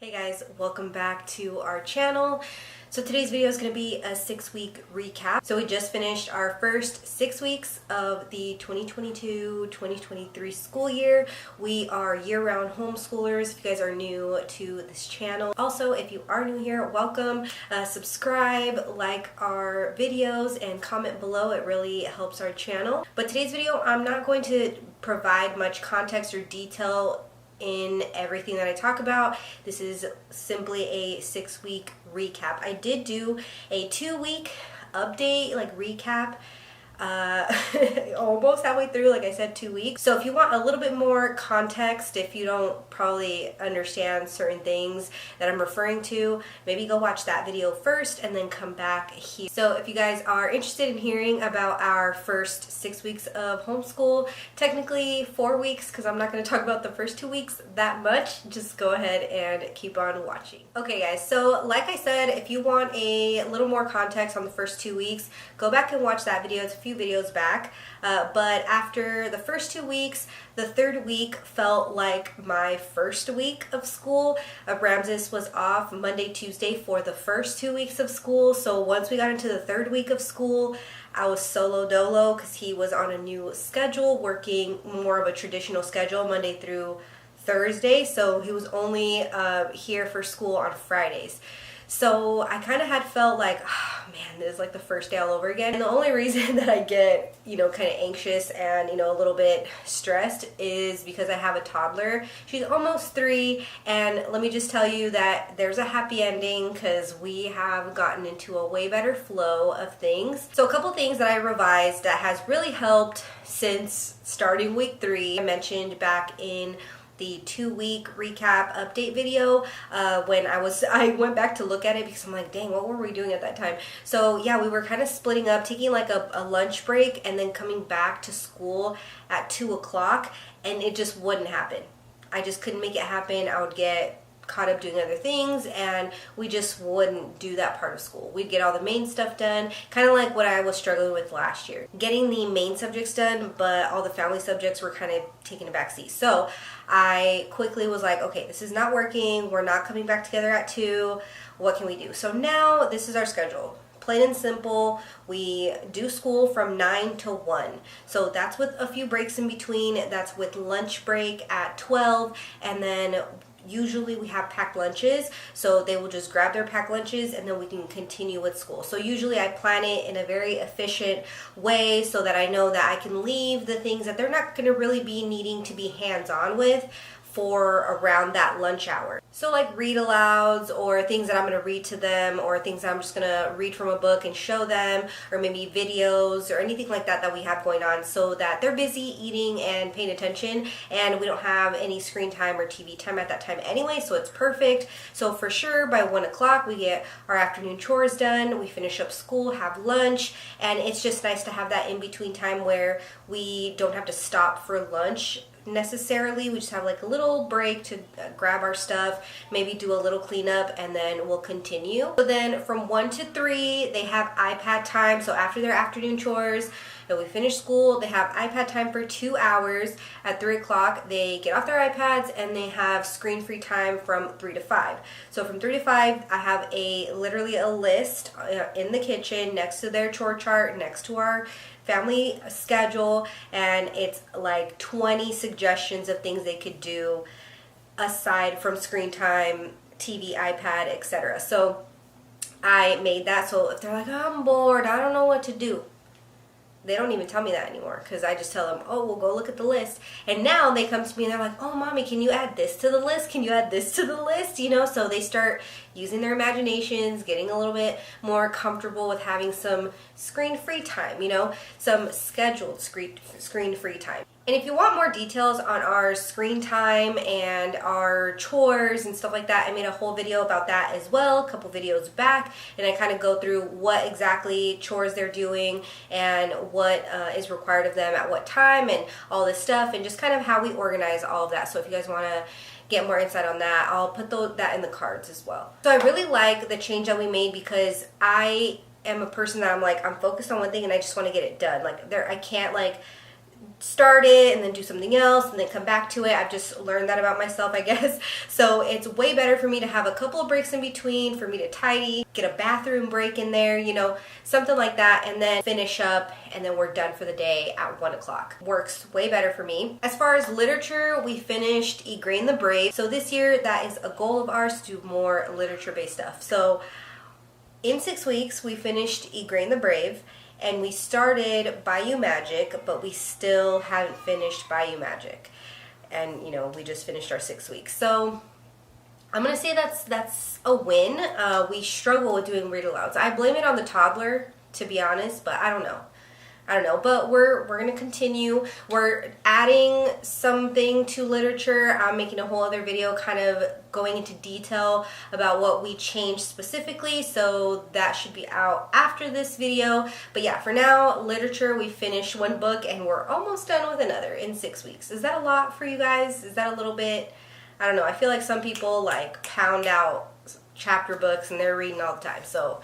Hey guys, welcome back to our channel. So today's video is going to be a 6-week recap. So we just finished our first 6 weeks of the 2022-2023 school year. We are year-round homeschoolers if you guys are new to this channel. Also, if you are new here, welcome. Subscribe, like our videos, and comment below. It really helps our channel. But today's video, I'm not going to provide much context or detail in everything that I talk about. This is simply a 6-week recap. I did do a 2-week update, like recap, almost halfway through, like I said, 2 weeks. So if you want a little bit more context, if you don't probably understand certain things that I'm referring to, maybe go watch that video first and then come back here. So if you guys are interested in hearing about our first 6 weeks of homeschool, technically 4 weeks, because I'm not going to talk about the first 2 weeks that much, just go ahead and keep on watching. Okay guys, so like I said, if you want a little more context on the first 2 weeks, go back and watch that video. It's a few videos back, but after the first 2 weeks, the third week felt like my first week of school. Ramses was off Monday, Tuesday for the first 2 weeks of school, so once we got into the third week of school, I was solo dolo because he was on a new schedule, working more of a traditional schedule Monday through Thursday, so he was only here for school on Fridays. So I kind of had felt like, oh man, this is like the first day all over again. And the only reason that I get, kind of anxious and, a little bit stressed is because I have a toddler. She's almost 3, and let me just tell you that there's a happy ending because we have gotten into a way better flow of things. So a couple things that I revised that has really helped since starting week 3. I mentioned back in the 2-week recap update video when I went back to look at it because I'm like, dang, what were we doing at that time? So yeah, we were kind of splitting up, taking like a lunch break and then coming back to school at 2 o'clock, and it just wouldn't happen. I just couldn't make it happen. I would get caught up doing other things, and we just wouldn't do that part of school. We'd get all the main stuff done, kind of like what I was struggling with last year. Getting the main subjects done, but all the family subjects were kind of taking a back seat. So I quickly was like, okay, this is not working. We're not coming back together at 2. What can we do? So now this is our schedule. Plain and simple, we do school from 9 to 1. So that's with a few breaks in between. That's with lunch break at 12, and then usually we have packed lunches, so they will just grab their packed lunches and then we can continue with school. So usually I plan it in a very efficient way so that I know that I can leave the things that they're not going to really be needing to be hands-on with for around that lunch hour. So like read alouds, or things that I'm going to read to them, or things that I'm just going to read from a book and show them, or maybe videos or anything like that that we have going on, so that they're busy eating and paying attention, and we don't have any screen time or TV time at that time anyway, so it's perfect. So for sure by 1 o'clock we get our afternoon chores done, we finish up school, have lunch, and it's just nice to have that in-between time where we don't have to stop for lunch necessarily. We just have like a little break to grab our stuff, maybe do a little cleanup, and then we'll continue. So then from 1 to 3 they have iPad time. So after their afternoon chores and we finish school, they have iPad time for 2 hours. At 3 o'clock they get off their iPads and they have screen free time from 3 to 5. So from 3 to 5 I have literally a list in the kitchen next to their chore chart, next to our family schedule, and it's like 20 suggestions of things they could do aside from screen time, TV, iPad, etc. So I made that, so if they're like, oh, I'm bored, I don't know what to do, they don't even tell me that anymore, because I just tell them, oh, we'll go look at the list. And now they come to me and they're like, oh, mommy, can you add this to the list? Can you add this to the list? So they start using their imaginations, getting a little bit more comfortable with having some screen-free time, some scheduled screen-free time. And if you want more details on our screen time and our chores and stuff like that, I made a whole video about that as well, a couple videos back, and I kind of go through what exactly chores they're doing and what is required of them at what time and all this stuff, and just kind of how we organize all of that. So if you guys want to get more insight on that, I'll put that in the cards as well. So I really like the change that we made because I am a person that I'm focused on one thing and I just want to get it done. I can't start it and then do something else and then come back to it. I've just learned that about myself, I guess. So it's way better for me to have a couple of breaks in between, for me to tidy, get a bathroom break in there, you know, something like that, and then finish up, and then we're done for the day at 1 o'clock. Works way better for me. As far as literature, we finished Igraine the Brave. So this year, that is a goal of ours, to do more literature-based stuff. So in 6 weeks, we finished Igraine the Brave, and we started Bayou Magic, but we still haven't finished Bayou Magic. And, you know, we just finished our 6 weeks. So I'm going to say that's a win. We struggle with doing read alouds. I blame it on the toddler, to be honest, but I don't know. But we're going to continue. We're adding something to literature. I'm making a whole other video kind of going into detail about what we changed specifically, so that should be out after this video. But yeah, for now, literature, we finished 1 book and we're almost done with another in 6 weeks. Is that a lot for you guys? Is that a little bit? I don't know. I feel like some people like pound out chapter books and they're reading all the time. So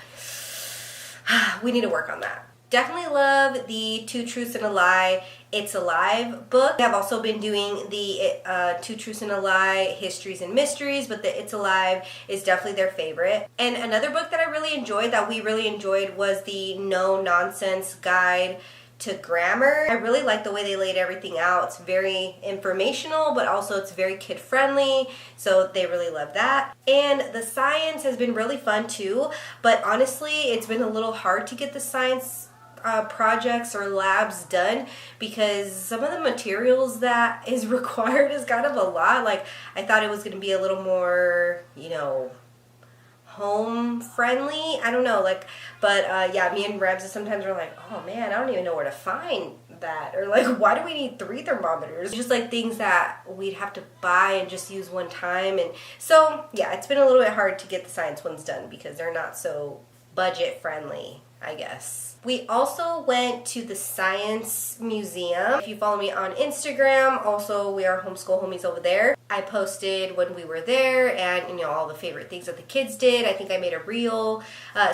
we need to work on that. Definitely love the 2 Truths and a Lie, It's Alive book. I've also been doing the 2 Truths and a Lie, Histories and Mysteries, but the It's Alive is definitely their favorite. And another book that I really enjoyed, that we really enjoyed, was the No Nonsense Guide to Grammar. I really like the way they laid everything out. It's very informational, but also it's very kid friendly, so they really love that. And the science has been really fun too, but honestly, it's been a little hard to get the science projects or labs done, because some of the materials that is required is kind of a lot. Like, I thought it was going to be a little more, you know, home friendly. I don't know, like, but yeah, me and Ramses sometimes are like, oh man, I don't even know where to find that, or like, why do we need 3 thermometers? Just like things that we'd have to buy and just use one time. And so yeah, it's been a little bit hard to get the science ones done because they're not so budget friendly, I guess. We also went to the Science Museum. If you follow me on Instagram, also we are Homeschool Homies over there. I posted when we were there and, you know, all the favorite things that the kids did. I think I made a reel.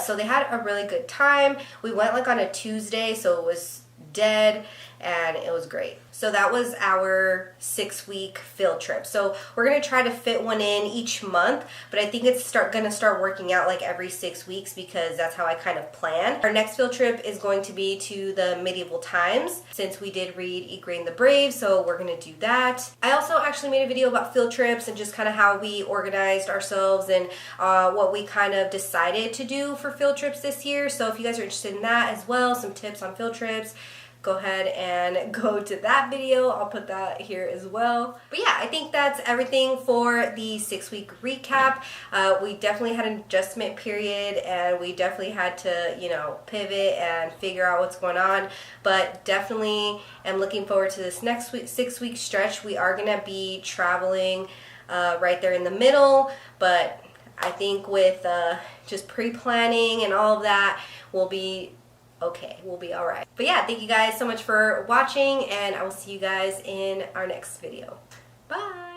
So they had a really good time. We went like on a Tuesday, so it was dead, and it was great. So that was our 6-week field trip. So we're going to try to fit one in each month, but I think it's going to start working out like every 6 weeks, because that's how I kind of plan. Our next field trip is going to be to the medieval times, since we did read Igraine the Brave, so we're going to do that. I also actually made a video about field trips and just kind of how we organized ourselves and what we kind of decided to do for field trips this year. So if you guys are interested in that as well, some tips on field trips, go ahead and go to that video. I'll put that here as well. But yeah, I think that's everything for the 6-week recap. We definitely had an adjustment period, and we definitely had to, you know, pivot and figure out what's going on. But definitely am looking forward to this next week, 6-week stretch. We are gonna be traveling right there in the middle, but I think with just pre-planning and all of that, we'll be okay. We'll be all right. But yeah, thank you guys so much for watching, and I will see you guys in our next video. Bye.